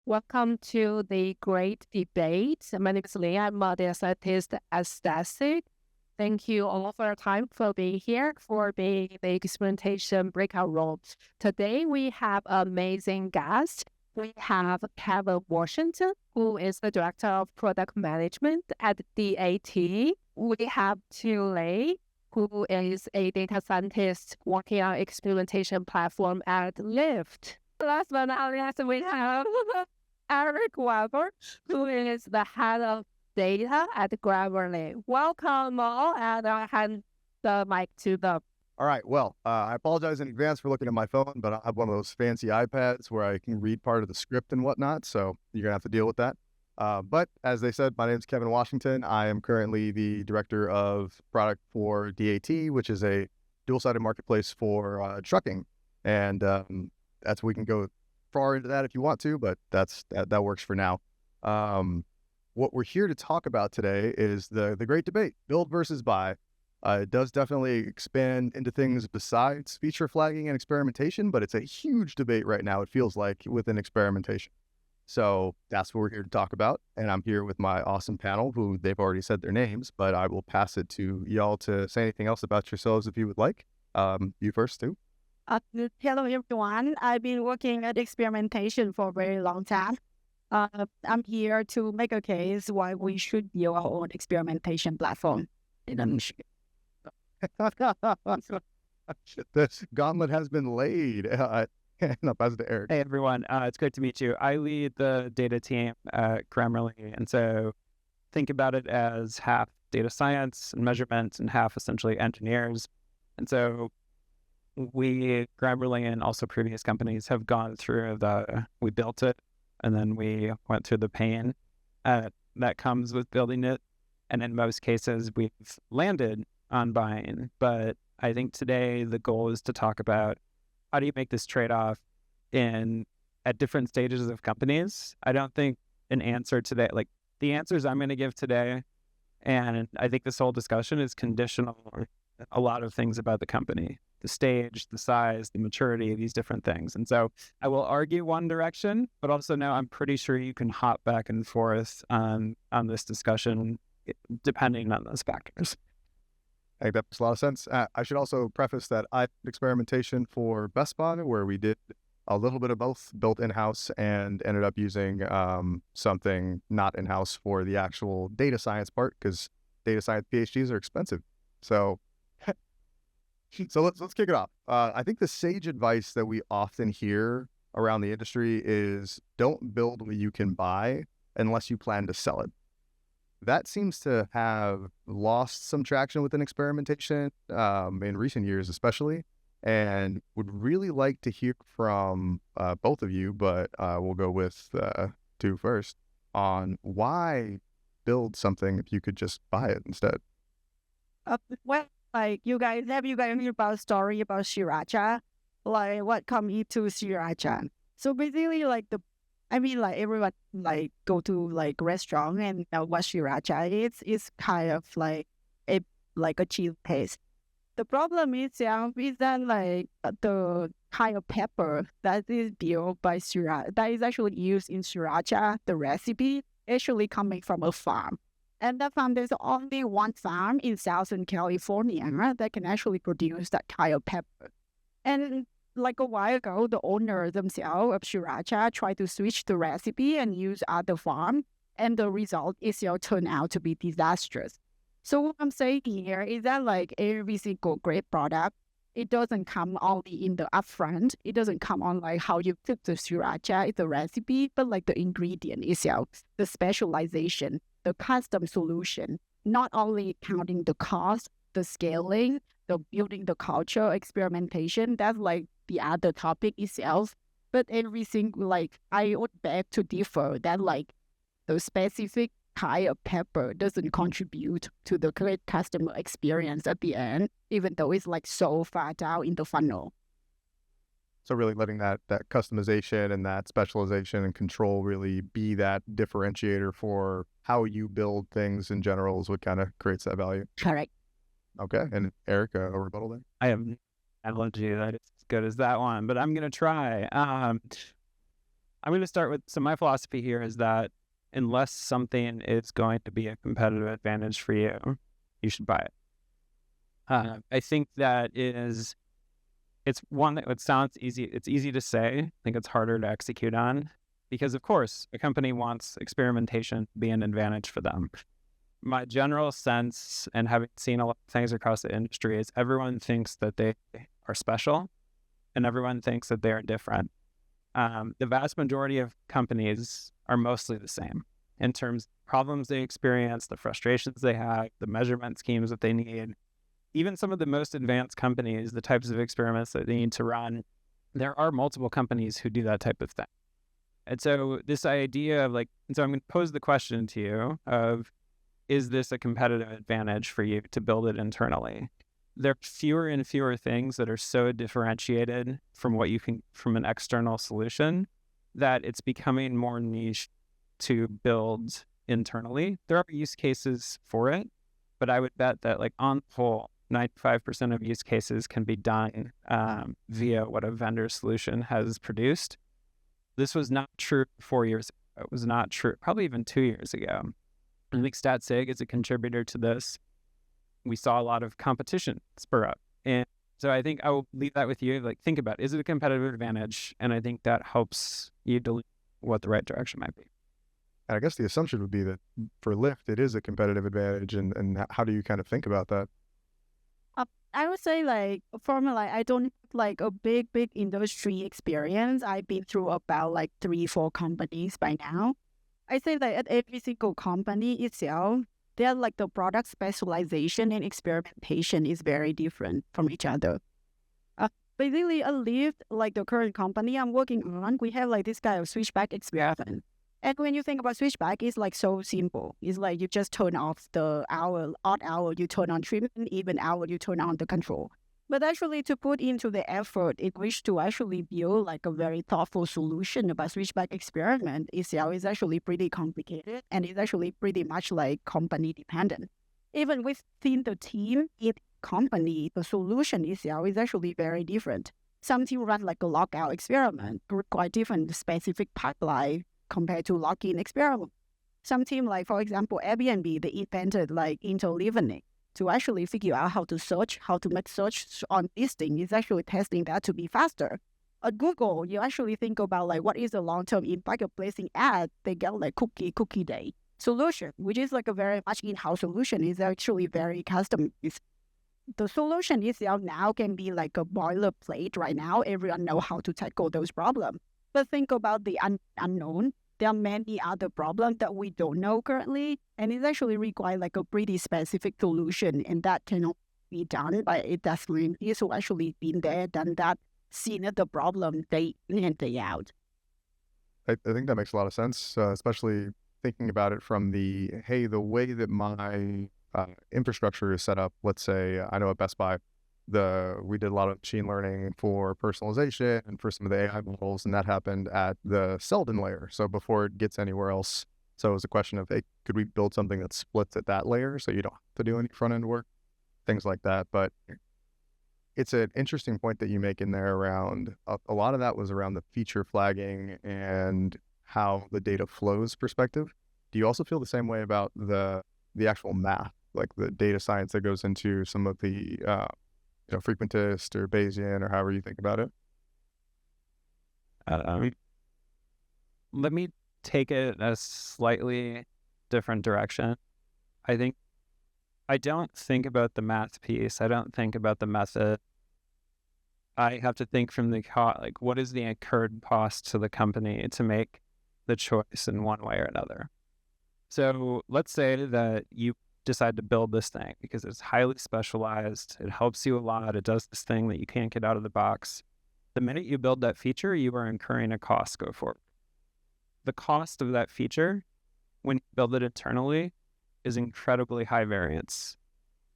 Welcome to the great debate. My name is Lee. I'm a data scientist at Static. Thank you all for your time for being here, for being in the experimentation breakout room. Today, we have amazing guests. We have Kevin Washington, who is the Director of Product Management at DAT. We have Lei, who is a data scientist working on experimentation platform at Lyft. Last but not least, we have Eric Weber, who is the head of data at Grammarly. Welcome all, and I'll hand the mic to them. All right. Well, I apologize in advance for looking at my phone, but I have one of those fancy iPads where I can read part of the script and whatnot, so you're going to have to deal with that. But as they said, my name is Kevin Washington. I am currently the director of product for DAT, which is a dual-sided marketplace for trucking. And we can go far into that if you want to, but that works for now. What we're here to talk about today is the great debate, build versus buy. It does definitely expand into things besides feature flagging and experimentation, but it's a huge debate right now, it feels like, within experimentation. So that's what we're here to talk about. And I'm here with my awesome panel, who they've already said their names, but I will pass it to y'all to say anything else about yourselves if you would like. You first, too. Hello, everyone. I've been working at experimentation for a very long time. I'm here to make a case why we should build our own experimentation platform. This gauntlet has been laid. I'll pass it to Eric. Hey, everyone. It's great to meet you. I lead the data team at Grammarly, and so think about it as half data science and measurement and half essentially engineers. And so we, Grammarly, and also previous companies have gone through we built it, and then we went through the pain that comes with building it. And in most cases, we've landed on buying. But I think today the goal is to talk about how do you make this trade-off at different stages of companies. I don't think an answer today, like the answers I'm going to give today, and I think this whole discussion is conditional on a lot of things about the company, the stage, the size, the maturity, these different things. And so I will argue one direction, but also now I'm pretty sure you can hop back and forth on this discussion depending on those factors. I think that makes a lot of sense. I should also preface that I did experimentation for Best Buy, where we did a little bit of both, built in-house and ended up using something not in-house for the actual data science part, because data science PhDs are expensive. So let's kick it off. I think the sage advice that we often hear around the industry is don't build what you can buy unless you plan to sell it. That seems to have lost some traction within experimentation in recent years, especially, and would really like to hear from both of you, but we'll go with two first, on why build something if you could just buy it instead. Well, like you guys heard about story about Sriracha? Like what come into Sriracha? So basically, everyone go to like restaurant and know what Sriracha is. It's kind of like a cheese paste. The problem is that like the kind of pepper that is built by Sriracha, that is actually used in Sriracha, the recipe actually coming from a farm. And that farm, there's only one farm in Southern California that can actually produce that kind of pepper. And like a while ago, the owner themselves of Sriracha tried to switch the recipe and use other farm, and the result is turned out to be disastrous. So what I'm saying here is that like every single great product, it doesn't come only in the upfront. It doesn't come on like how you cook the Sriracha, the recipe, but like the ingredient itself, the specialization, the custom solution, not only counting the cost, the scaling, the building the culture, experimentation, that's like the other topic itself. But everything, like I would beg to differ that like the specific kind of pepper doesn't contribute to the great customer experience at the end, even though it's like so far down in the funnel. So really letting that customization and that specialization and control really be that differentiator for how you build things in general is what kind of creates that value. Correct. Okay. And Eric, a rebuttal there? I have no analogy that is as good as that one, but I'm going to try. I'm going to start with, so my philosophy here is that unless something is going to be a competitive advantage for you, you should buy it. I think that it's one that it sounds easy. It's easy to say. I think it's harder to execute on because, of course, a company wants experimentation to be an advantage for them. My general sense, and having seen a lot of things across the industry, is everyone thinks that they are special and everyone thinks that they are different. The vast majority of companies are mostly the same in terms of problems they experience, the frustrations they have, the measurement schemes that they need. Even some of the most advanced companies, the types of experiments that they need to run, there are multiple companies who do that type of thing. And so this idea of and so I'm going to pose the question to you of, is this a competitive advantage for you to build it internally? There are fewer and fewer things that are so differentiated from what you can, from an external solution, that it's becoming more niche to build internally. There are use cases for it, but I would bet that on the whole, 95% of use cases can be done via what a vendor solution has produced. This was not true 4 years ago. It was not true probably even 2 years ago. I think StatSig is a contributor to this. We saw a lot of competition spur up. And so I think I will leave that with you. Think about, is it a competitive advantage? And I think that helps you delineate what the right direction might be. And I guess the assumption would be that for Lyft, it is a competitive advantage. And how do you kind of think about that? I would say I don't a big industry experience. I've been through about 3-4 companies by now. I say that at every single company itself, they're the product specialization and experimentation is very different from each other. Basically, at Lyft, the current company I'm working on, we have this kind of switchback experiment. And when you think about switchback, it's so simple. It's you just turn off the odd hour, you turn on treatment, even hour, you turn on the control. But actually to put into the effort, it wish to actually build a very thoughtful solution about switchback experiment itself is actually pretty complicated and it's actually pretty much company dependent. Even within the team, company, the solution itself is actually very different. Some team run a lockout experiment, require different specific pipeline compared to lock-in experiment. Some team, for example, Airbnb, they invented interleavening to actually figure out how to make search on listing is actually testing that to be faster. At Google, you actually think about what is the long-term impact of placing ads. They get cookie day solution, which is a very much in-house solution. Is actually very customized. The solution itself now can be a boilerplate right now. Everyone know how to tackle those problems. But think about the unknown. There are many other problems that we don't know currently, and it actually requires a pretty specific solution, and that cannot be done by a desk scientist who actually been there, done that, seen the problem day in and day out. I think that makes a lot of sense, especially thinking about it from the way that my infrastructure is set up. Let's say I know at Best Buy, we did a lot of machine learning for personalization and for some of the AI models, and that happened at the Selden layer. So before it gets anywhere else. So it was a question of, could we build something that splits at that layer so you don't have to do any front end work, things like that. But it's an interesting point that you make in there around a lot of that was around the feature flagging and how the data flows perspective. Do you also feel the same way about the actual math, the data science that goes into some of the frequentist or Bayesian or however you think about it? Let me take it a slightly different direction. I don't think about the math piece. I don't think about the method. I have to think from the what is the incurred cost to the company to make the choice in one way or another. So let's say that you decide to build this thing because it's highly specialized. It helps you a lot. It does this thing that you can't get out of the box. The minute you build that feature, you are incurring a cost go forward. The cost of that feature, when you build it internally, is incredibly high variance.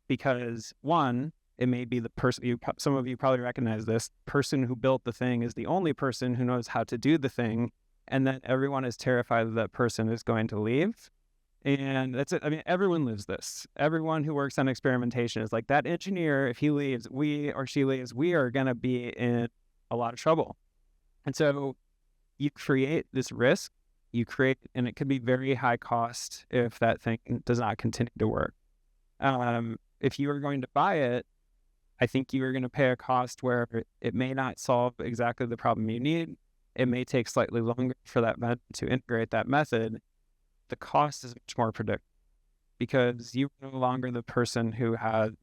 Because one, it may be the person, some of you probably recognize this, person who built the thing is the only person who knows how to do the thing. And then everyone is terrified that person is going to leave. And that's it. I mean, everyone lives this. Everyone who works on experimentation is that engineer, if he leaves, we or she leaves, we are going to be in a lot of trouble. And so you create this risk, and it could be very high cost if that thing does not continue to work. If you are going to buy it, I think you are going to pay a cost where it may not solve exactly the problem you need. It may take slightly longer for that method to integrate that method. The cost is much more predictable because you're no longer the person who had,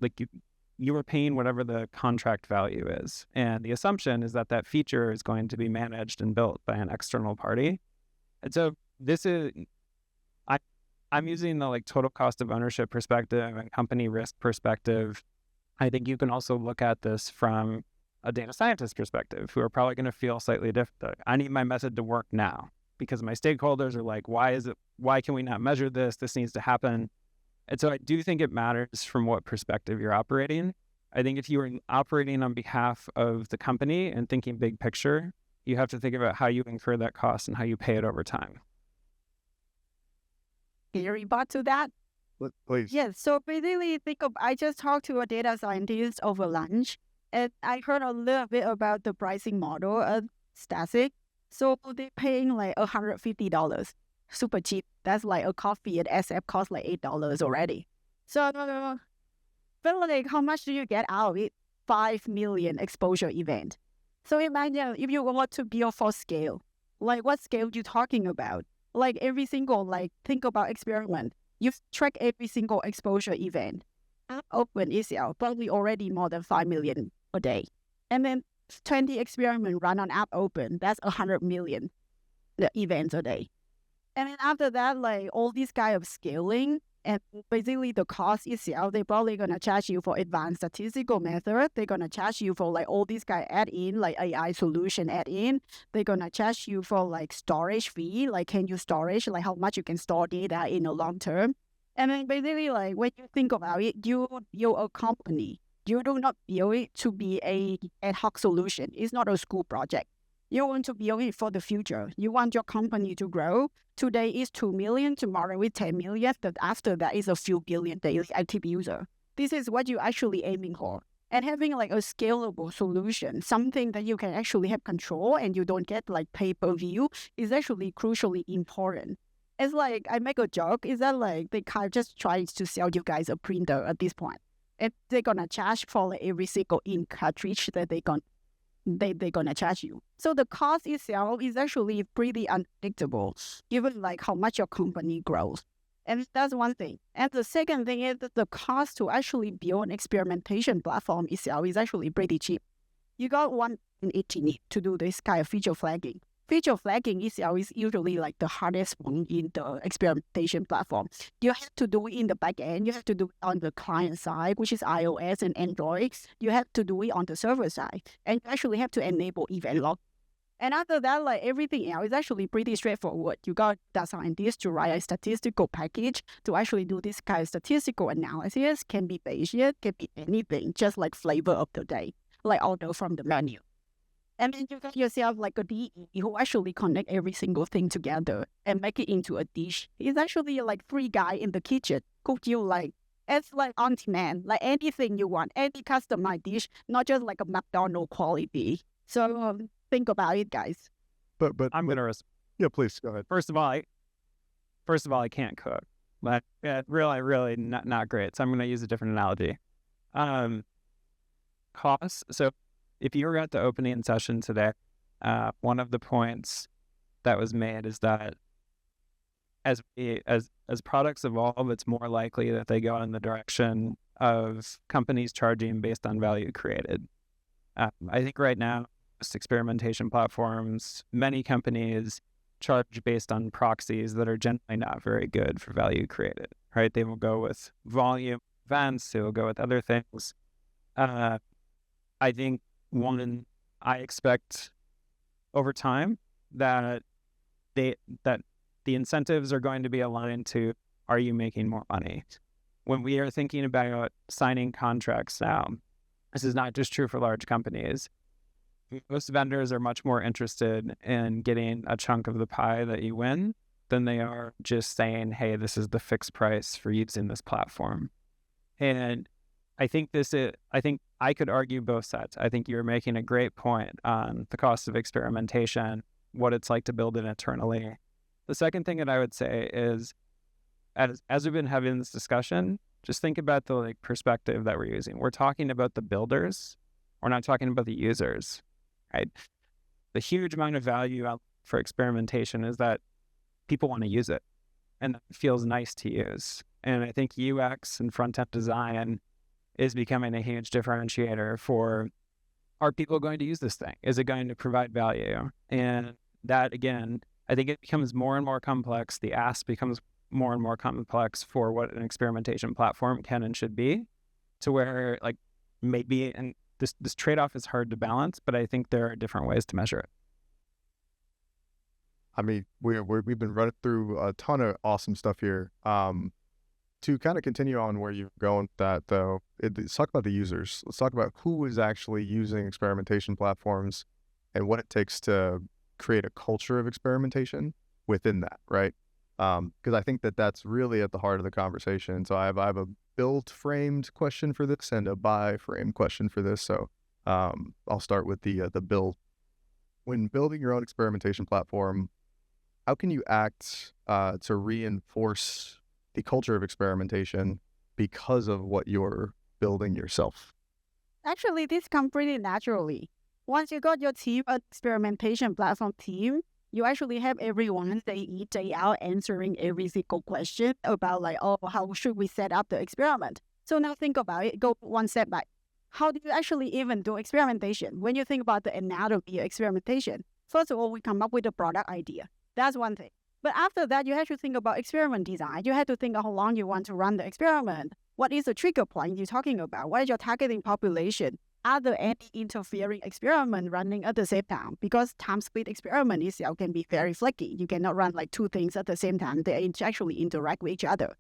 you are paying whatever the contract value is. And the assumption is that that feature is going to be managed and built by an external party. And so I'm using the total cost of ownership perspective and company risk perspective. I think you can also look at this from a data scientist perspective, who are probably going to feel slightly different. I need my method to work now because my stakeholders are like, why can we not measure this? This needs to happen. And so I do think it matters from what perspective you're operating. I think if you are operating on behalf of the company and thinking big picture, you have to think about how you incur that cost and how you pay it over time. Can you rebut to that? Please. Yes. So basically, I just talked to a data scientist over lunch, and I heard a little bit about the pricing model of Static. So they're paying $150, super cheap. That's like a coffee at SF costs $8 already. So, but how much do you get out of it? 5 million exposure event. So imagine if you want to build for scale, what scale you talking about? Every single, think about experiment. You track every single exposure event. App open itself, probably already more than 5 million a day. And then 20 experiments run on app open. That's 100 million events a day. And then after that, all these kind of scaling, and basically the cost itself, they're probably going to charge you for advanced statistical method. They're going to charge you for all these kind of add-in, AI solution add-in. They're going to charge you for storage fee, can you storage, how much you can store data in the long term. And then basically when you think about it, you're a company. You do not build it to be a ad hoc solution. It's not a school project. You want to build it for the future. You want your company to grow. Today is 2 million, tomorrow is 10 million, but after that is a few billion daily active user. This is what you're actually aiming for. And having a scalable solution, something that you can actually have control and you don't get pay-per-view, is actually crucially important. It's I make a joke, is that they kind of just trying to sell you guys a printer at this point. And they're gonna charge for every single ink cartridge that they're gonna charge you. So the cost itself is actually pretty unpredictable, given how much your company grows. And that's one thing. And the second thing is that the cost to actually build an experimentation platform itself is actually pretty cheap. You got 180 to do this kind of feature flagging. Feature flagging itself is usually the hardest one in the experimentation platform. You have to do it in the back end. You have to do it on the client side, which is iOS and Android. You have to do it on the server side. And you actually have to enable event log. And after that, everything else is actually pretty straightforward. You got data scientists to write a statistical package to actually do this kind of statistical analysis. Can be Bayesian, can be anything, just flavor of the day, order from the menu. And then you got yourself a DE who actually connect every single thing together and make it into a dish. It's actually 3 guy in the kitchen cook you it's on demand, anything you want, any customized dish, not just a McDonald's quality. So think about it, guys. But I'm gonna yeah, please go ahead. First of all, I can't cook. Really not great. So I'm gonna use a different analogy. Costs. So if you were at the opening session today, one of the points that was made is that as products evolve, it's more likely that they go in the direction of companies charging based on value created. I think right now, most experimentation platforms, many companies charge based on proxies that are generally not very good for value created, right? They will go with volume events, they will go with other things. I think I expect over time that the incentives are going to be aligned to, are you making more money? When we are thinking about signing contracts now, this is not just true for large companies. Most vendors are much more interested in getting a chunk of the pie that you win than they are just saying, hey, this is the fixed price for using this platform. And I think I could argue both sides. I think you're making a great point on the cost of experimentation. what it's like to build it internally. The second thing that I would say is, as we've been having this discussion, just think about the like perspective that we're using. We're talking about the builders. We're not talking about the users, right? The huge amount of value out for experimentation is that people want to use it and it feels nice to use. And I think UX and front-end design is becoming a huge differentiator for, are people going to use this thing? Is it going to provide value? And that, again, I think it becomes more and more complex. The ask becomes more and more complex for what an experimentation platform can and should be, to where like maybe, and this trade-off is hard to balance, but I think there are different ways to measure it. I mean, we've been running through a ton of awesome stuff here. To kind of continue on where you're going with that, though, let's talk about the users. Let's talk about who is actually using experimentation platforms and what it takes to create a culture of experimentation within that, right? Because I think that that's really at the heart of the conversation. So I have a build-framed question for this and a buy-framed question for this. So I'll start with the build. When building your own experimentation platform, how can you act to reinforce the culture of experimentation because of what you're building yourself? Actually, this comes pretty naturally. Once you got your team, an experimentation platform team, you actually have everyone day in, day out answering every single question about like, oh, how should we set up the experiment? So now think about it, go one step back. How do you actually even do experimentation? When you think about the anatomy of experimentation, first of all, we come up with a product idea. That's one thing. But after that, you have to think about experiment design. You have to think of how long you want to run the experiment. What is the trigger point you're talking about? What is your targeting population? Are there any interfering experiment running at the same time? Because time split experiment itself can be very flaky. You cannot run like two things at the same time. They actually interact with each other.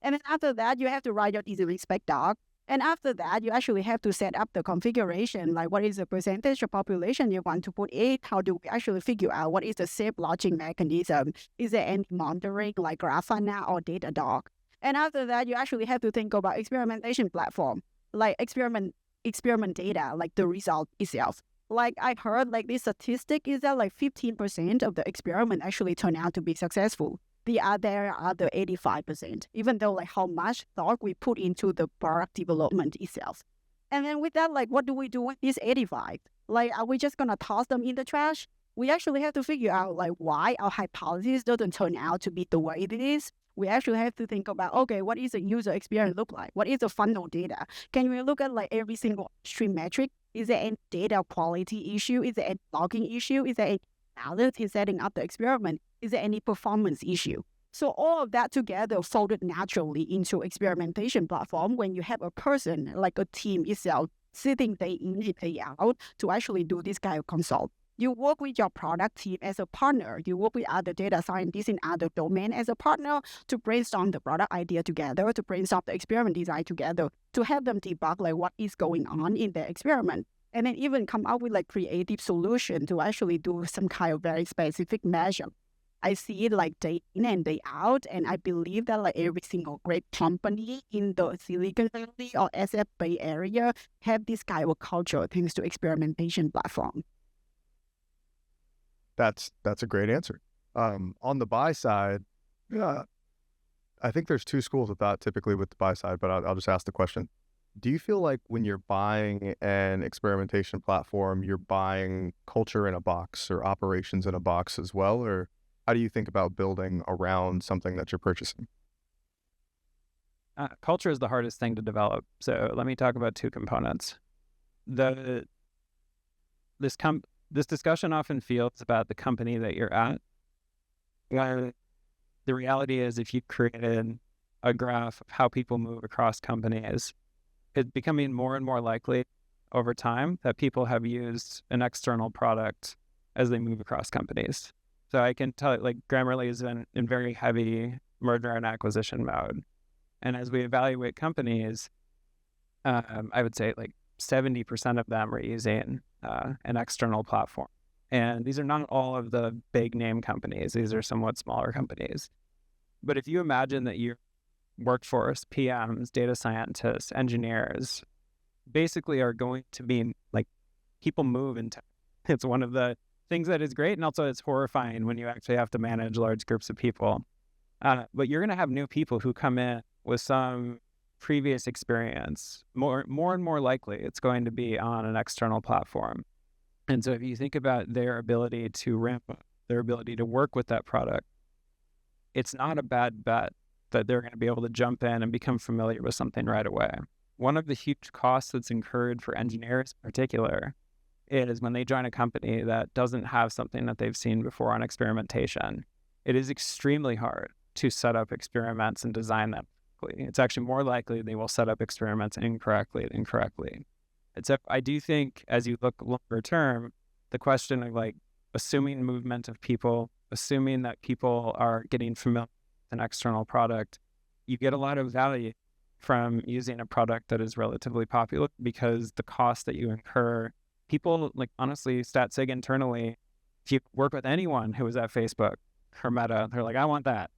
And then after that, you have to write your design spec doc. And after that, you actually have to set up the configuration, like what is the percentage of population you want to put in? How do we actually figure out what is the safe lodging mechanism? Is there any monitoring like Grafana or Datadog? And after that, you actually have to think about experimentation platform, like experiment data, like the result itself. Like I heard like this statistic is that like 15% of the experiment actually turn out to be successful. The other 85%, even though like how much thought we put into the product development itself. And then with that, like what do we do with these 85? Like, are we just gonna toss them in the trash? We actually have to figure out like why our hypothesis doesn't turn out to be the way it is. We actually have to think about, okay, what is the user experience look like? What is the funnel data? Can we look at like every single stream metric? Is there any data quality issue? Is there any logging issue? Is there any balance in setting up the experiment? Is there any performance issue? So all of that together folded naturally into experimentation platform when you have a person, like a team itself, sitting day in, day out to actually do this kind of consult. You work with your product team as a partner. You work with other data scientists in other domains as a partner to brainstorm the product idea together, to brainstorm the experiment design together, to help them debug like what is going on in their experiment. And then even come up with like creative solution to actually do some kind of very specific measure. I see it like day in and day out, and I believe that like every single great company in the Silicon Valley or SF Bay Area have this kind of culture thanks to experimentation platform. That's a great answer. On the buy side, I think there's two schools of thought typically with the buy side, but I'll just ask the question. Do you feel like when you're buying an experimentation platform, you're buying culture in a box or operations in a box as well? Or how do you think about building around something that you're purchasing? Culture is the hardest thing to develop. So let me talk about two components. This discussion often feels about the company that you're at. The reality is if you created a graph of how people move across companies, it's becoming more and more likely over time that people have used an external product as they move across companies. So I can tell you, like Grammarly is in very heavy merger and acquisition mode. And as we evaluate companies, I would say like 70% of them are using an external platform. And these are not all of the big name companies. These are somewhat smaller companies. But if you imagine that your workforce, PMs, data scientists, engineers, basically are going to be like people move into, it's one of the things that is great, and also it's horrifying when you actually have to manage large groups of people. But you're going to have new people who come in with some previous experience. More and more likely, it's going to be on an external platform. And so if you think about their ability to ramp up, their ability to work with that product, it's not a bad bet that they're going to be able to jump in and become familiar with something right away. One of the huge costs that's incurred for engineers in particular is when they join a company that doesn't have something that they've seen before on experimentation. It is extremely hard to set up experiments and design them correctly. It's actually more likely they will set up experiments incorrectly. And so I do think as you look longer term, the question of like assuming movement of people, assuming that people are getting familiar with an external product, you get a lot of value from using a product that is relatively popular because the cost that you incur, people like honestly, StatSig internally, if you work with anyone who was at Facebook or Meta, they're like, I want that.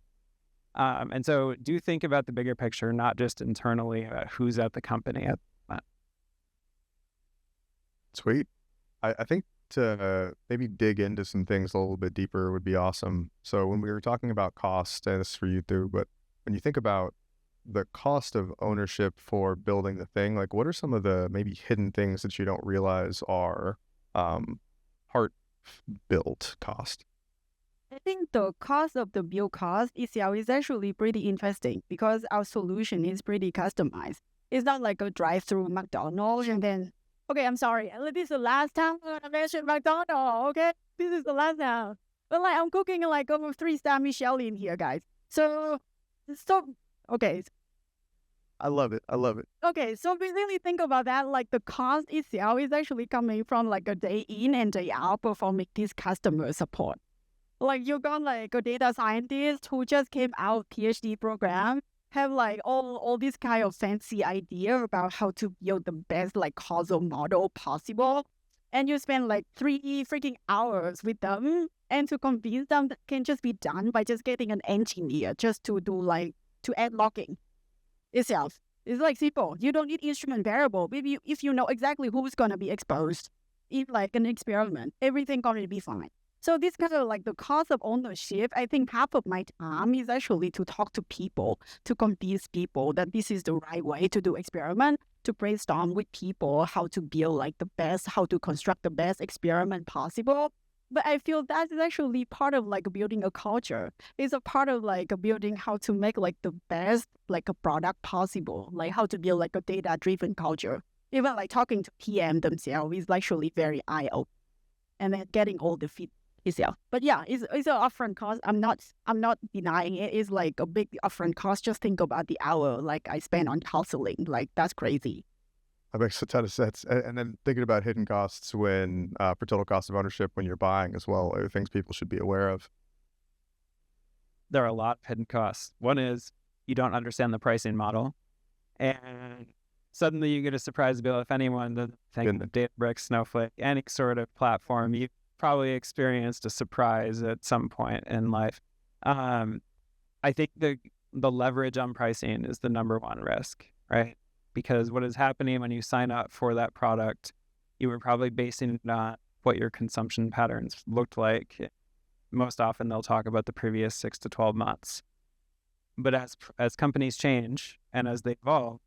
And so do think about the bigger picture, not just internally about who's at the company at that. Sweet. I think to maybe dig into some things a little bit deeper would be awesome. So when we were talking about cost, and this is for you too, but when you think about the cost of ownership for building the thing, like what are some of the maybe hidden things that you don't realize are heart-built cost? I think the cost of the build cost itself is actually pretty interesting because our solution is pretty customized. It's not like a drive-through McDonald's and then, okay, I'm sorry, this is the last time I'm gonna mention McDonald's, okay? This is the last time. But like I'm cooking like over 3-star Michelin here, guys. So, okay. I love it. Okay, so we really think about that, like the cost itself is actually coming from like a day in and day out performing this customer support. Like you got like a data scientist who just came out PhD program, have like all this kind of fancy idea about how to build the best like causal model possible. And you spend like 3 freaking hours with them and to convince them that can just be done by just getting an engineer just to do like, to add logging itself. It's like simple. You don't need instrument variable. If you know exactly who's going to be exposed in like an experiment, everything going to be fine. So this kind of like the cost of ownership, I think half of my time is actually to talk to people, to convince people that this is the right way to do experiment, to brainstorm with people how to build like the best, how to construct the best experiment possible. But I feel that is actually part of like building a culture. It's a part of like building how to make like the best like a product possible, like how to build like a data-driven culture. Even like talking to PM themselves is actually very eye-opening, and then getting all the feedback itself. But yeah, it's an upfront cost. I'm not denying it. It's like a big upfront cost. Just think about the hour like I spend on counseling. Like that's crazy. That makes a ton of sense. And then thinking about hidden costs when for total cost of ownership when you're buying as well, are things people should be aware of? There are a lot of hidden costs. One is you don't understand the pricing model, and suddenly you get a surprise bill. If anyone doesn't think of Databricks, Snowflake, any sort of platform, you probably experienced a surprise at some point in life. I think the leverage on pricing is the number one risk, right? Because what is happening when you sign up for that product, you were probably basing it on what your consumption patterns looked like. Most often they'll talk about the previous 6 to 12 months. But as companies change and as they evolve,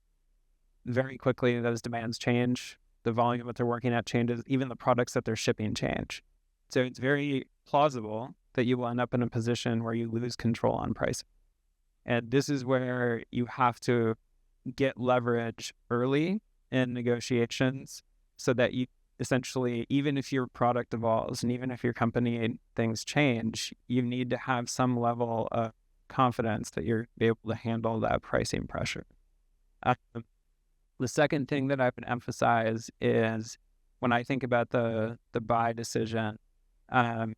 very quickly those demands change, the volume that they're working at changes, even the products that they're shipping change. So it's very plausible that you will end up in a position where you lose control on pricing. And this is where you have to get leverage early in negotiations so that you essentially, even if your product evolves and even if your company things change, you need to have some level of confidence that you're able to handle that pricing pressure. The second thing that I would emphasize is when I think about the buy decision, I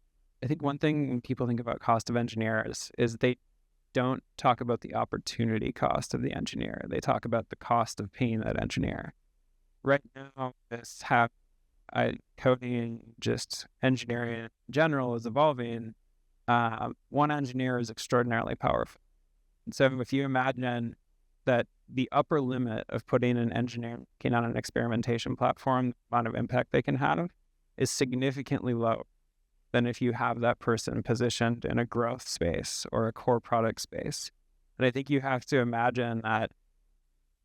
think one thing when people think about cost of engineers is they don't talk about the opportunity cost of the engineer. They talk about the cost of paying that engineer. Right now, coding, just engineering in general is evolving. One engineer is extraordinarily powerful. And so if you imagine that the upper limit of putting an engineer on an experimentation platform, the amount of impact they can have is significantly low than if you have that person positioned in a growth space or a core product space. And I think you have to imagine that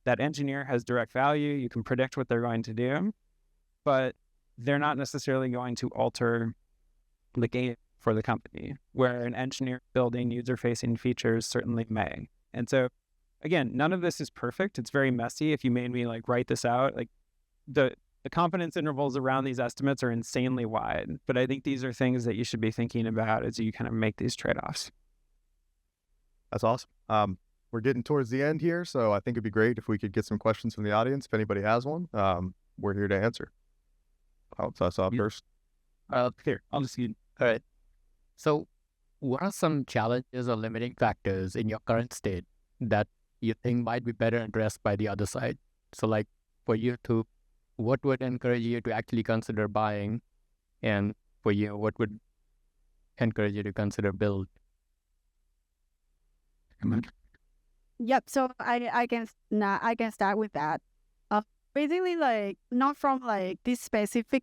that engineer has direct value. You can predict what they're going to do, but they're not necessarily going to alter the game for the company, where an engineer building user-facing features certainly may. And so, again, none of this is perfect. It's very messy. If you made me like write this out, like the confidence intervals around these estimates are insanely wide. But I think these are things that you should be thinking about as you kind of make these trade-offs. That's awesome. We're getting towards the end here, so I think it'd be great if we could get some questions from the audience. If anybody has one, we're here to answer. I'll toss off first. Here, I'll just get. All right. So, what are some challenges or limiting factors in your current state that you think might be better addressed by the other side? So, like for you to, what would encourage you to actually consider buying, and for you, what would encourage you to consider build? Yep. So I can start with that. Basically, like not from like this specific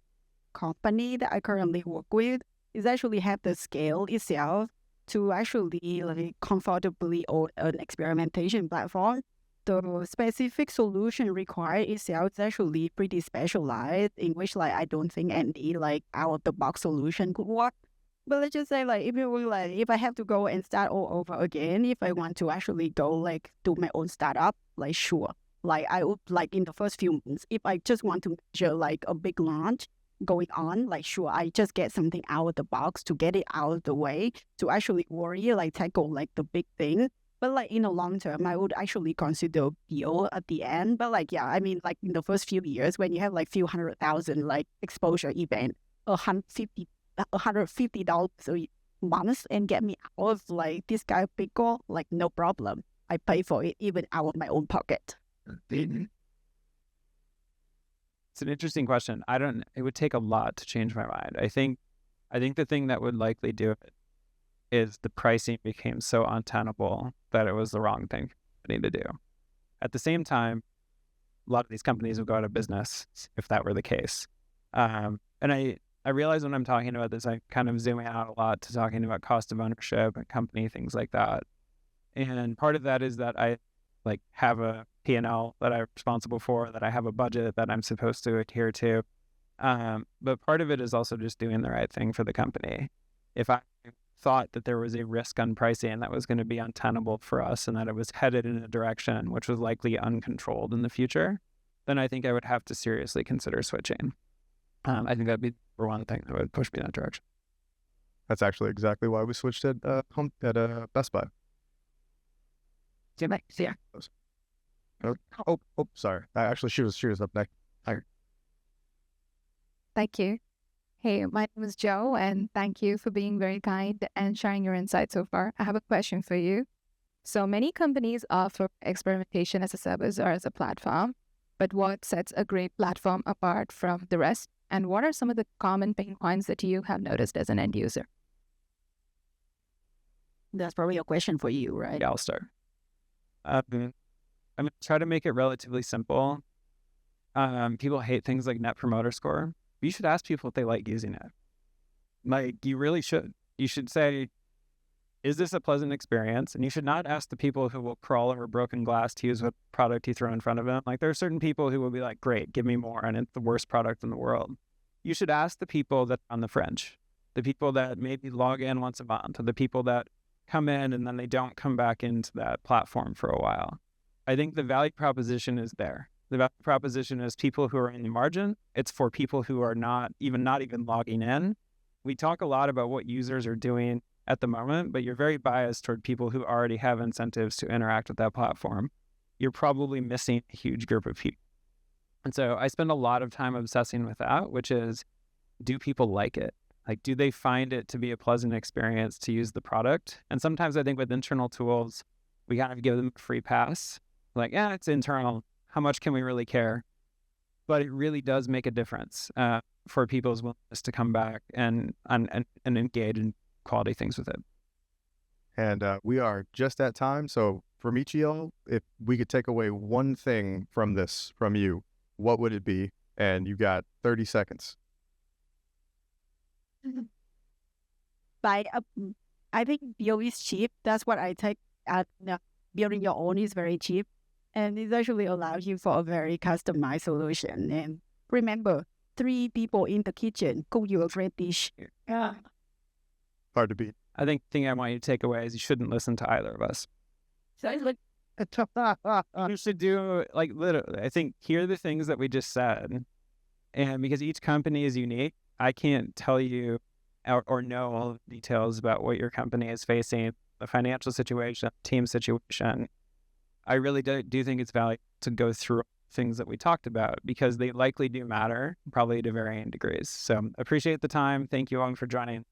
company that I currently work with, is actually have the scale itself to actually like comfortably own an experimentation platform. The specific solution required itself is actually pretty specialized, in which like I don't think any like out of the box solution could work. But let's just say like if I have to go and start all over again, if I want to actually go like do my own startup, like sure. Like I would like in the first few months, if I just want to measure like a big launch going on, like sure, I just get something out of the box to get it out of the way to actually worry, like tackle like the big thing. But like in the long term, I would actually consider deal at the end. But like, yeah, I mean, like in the first few years when you have like few $100,000 like exposure event, $150 a month and get me out of like this guy big goal, like no problem. I pay for it even out of my own pocket. It's an interesting question. It would take a lot to change my mind. I think the thing that would likely do it is the pricing became so untenable that it was the wrong thing for me to do. At the same time, a lot of these companies would go out of business if that were the case. And I realize when I'm talking about this, I kind of zooming out a lot to talking about cost of ownership and company, things like that. And part of that is that I like have a P&L that I'm responsible for, that I have a budget that I'm supposed to adhere to. But part of it is also just doing the right thing for the company. If I thought that there was a risk on pricing that was going to be untenable for us and that it was headed in a direction which was likely uncontrolled in the future, then I think I would have to seriously consider switching. I think that'd be for one thing that would push me in that direction. That's actually exactly why we switched at Best Buy. Yeah. Oh, sorry. Actually, she was up next. Thank you. Hey, my name is Joe, and thank you for being very kind and sharing your insights so far. I have a question for you. So many companies offer experimentation as a service or as a platform, but what sets a great platform apart from the rest? And what are some of the common pain points that you have noticed as an end user? That's probably a question for you, right? Yeah, I'll start. I'm going to try to make it relatively simple. People hate things like Net Promoter Score. You should ask people if they like using it. Like, you really should. You should say, is this a pleasant experience? And you should not ask the people who will crawl over broken glass to use what product you throw in front of them. Like, there are certain people who will be like, great, give me more, and it's the worst product in the world. You should ask the people that are on the fringe, the people that maybe log in once a month, or the people that come in and then they don't come back into that platform for a while. I think the value proposition is there. The value proposition is people who are in the margin. It's for people who are not even logging in. We talk a lot about what users are doing at the moment, but you're very biased toward people who already have incentives to interact with that platform. You're probably missing a huge group of people. And so I spend a lot of time obsessing with that, which is, do people like it? Like, do they find it to be a pleasant experience to use the product? And sometimes I think with internal tools, we kind of give them a free pass. Like, yeah, it's internal. How much can we really care? But it really does make a difference for people's willingness to come back and engage in quality things with it. And we are just at time. So for Michio, if we could take away one thing from you, what would it be? And you got 30 seconds. like I think build is cheap. That's what I take. Building your own is very cheap, and it actually allows you for a very customized solution. And remember, 3 people in the kitchen cook you a great dish. Yeah. Hard to beat. I think the thing I want you to take away is you shouldn't listen to either of us. So it's like, You should do, like, literally, I think, hear the things that we just said. And because each company is unique, I can't tell you or know all the details about what your company is facing, the financial situation, team situation. I really do think it's valuable to go through things that we talked about because they likely do matter, probably to varying degrees. So appreciate the time. Thank you all for joining.